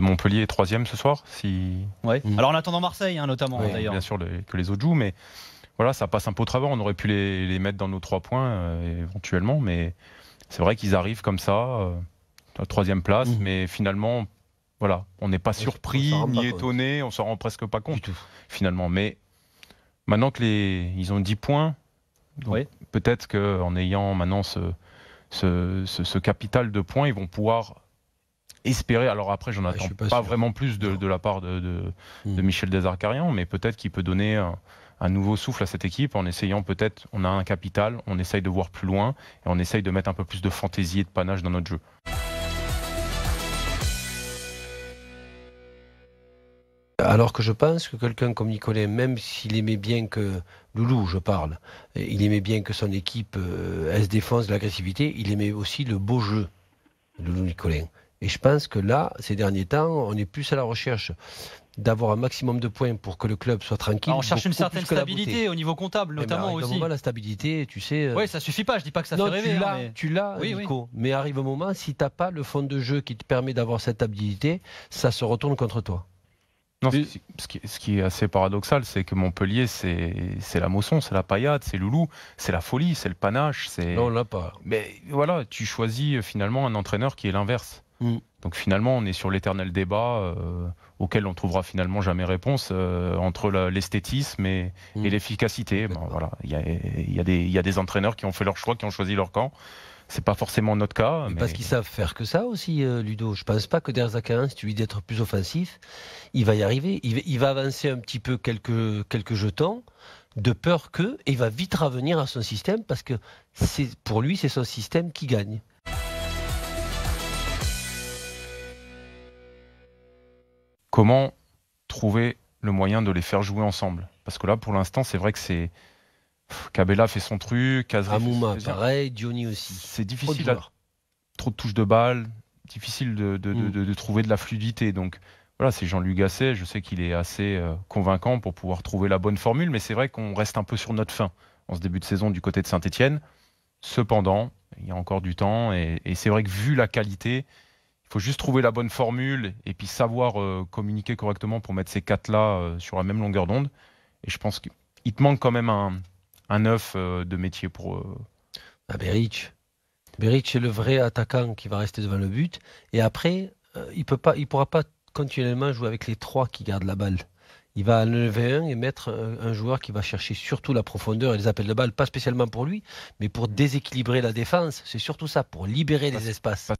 Montpellier est 3e ce soir. Ouais. Alors en attendant Marseille, hein, notamment, d'ailleurs. Bien sûr que les autres jouent, mais voilà, ça passe un peu au travers. On aurait pu les mettre dans nos 3 points éventuellement, mais c'est vrai qu'ils arrivent comme ça, à la 3e place, mais finalement, voilà, on n'est pas surpris ni étonné, on s'en rend presque pas compte finalement. Mais maintenant ils ont 10 points, peut-être qu'en ayant maintenant ce capital de points, ils vont pouvoir espérer. Alors après, j'en attends pas vraiment plus de la part de Michel Desarcarian, mais peut-être qu'il peut donner un nouveau souffle à cette équipe en essayant peut-être, on a un capital, on essaye de voir plus loin et on essaye de mettre un peu plus de fantaisie et de panache dans notre jeu. Alors que je pense que quelqu'un comme Nicolas, même s'il aimait bien que Loulou, je parle, il aimait bien que son équipe elle se défense de l'agressivité, il aimait aussi le beau jeu, Loulou Nicolin. Et je pense que là, ces derniers temps, on est plus à la recherche d'avoir un maximum de points pour que le club soit tranquille. Alors on cherche une certaine stabilité au niveau comptable, notamment aussi. La stabilité, tu sais. Oui, ça suffit pas. Je dis pas que ça fait rêver. Tu l'as, Nico. Mais arrive un moment, si t'as pas le fond de jeu qui te permet d'avoir cette stabilité, ça se retourne contre toi. Non, ce qui est assez paradoxal, c'est que Montpellier, c'est la moisson, c'est la paillade, c'est Loulou, c'est la folie, c'est le panache. Non, on l'a pas. Mais voilà, tu choisis finalement un entraîneur qui est l'inverse. Donc finalement, on est sur l'éternel débat auquel on trouvera finalement jamais réponse entre l'esthétisme et l'efficacité. Ben, voilà, il y a des entraîneurs qui ont fait leur choix, qui ont choisi leur camp. C'est pas forcément notre cas. Mais... Parce qu'ils savent faire que ça aussi, Ludo. Je pense pas que Desarcarian, si tu lui dis d'être plus offensif, il va y arriver. Il va avancer un petit peu quelques jetons, de peur que, et il va vite revenir à son système, parce que pour lui, c'est son système qui gagne. Comment trouver le moyen de les faire jouer ensemble? Parce que là, pour l'instant, c'est vrai que c'est... Cabella fait son truc, Kazri Amouma, pareil, Diony aussi. C'est difficile, trop de touches de balle, difficile de trouver de la fluidité. Donc voilà, c'est Jean-Luc Gasset, je sais qu'il est assez convaincant pour pouvoir trouver la bonne formule, mais c'est vrai qu'on reste un peu sur notre faim en ce début de saison du côté de Saint-Etienne. Cependant, il y a encore du temps, et c'est vrai que vu la qualité, il faut juste trouver la bonne formule et puis savoir communiquer correctement pour mettre ces 4-là sur la même longueur d'onde. Et je pense qu'il te manque quand même un œuf de métier pour... Beric. Beric est le vrai attaquant qui va rester devant le but. Et après, il pourra pas continuellement jouer avec les 3 qui gardent la balle. Il va enlever un et mettre un joueur qui va chercher surtout la profondeur et les appels de balle, pas spécialement pour lui, mais pour déséquilibrer la défense. C'est surtout ça, pour libérer les espaces.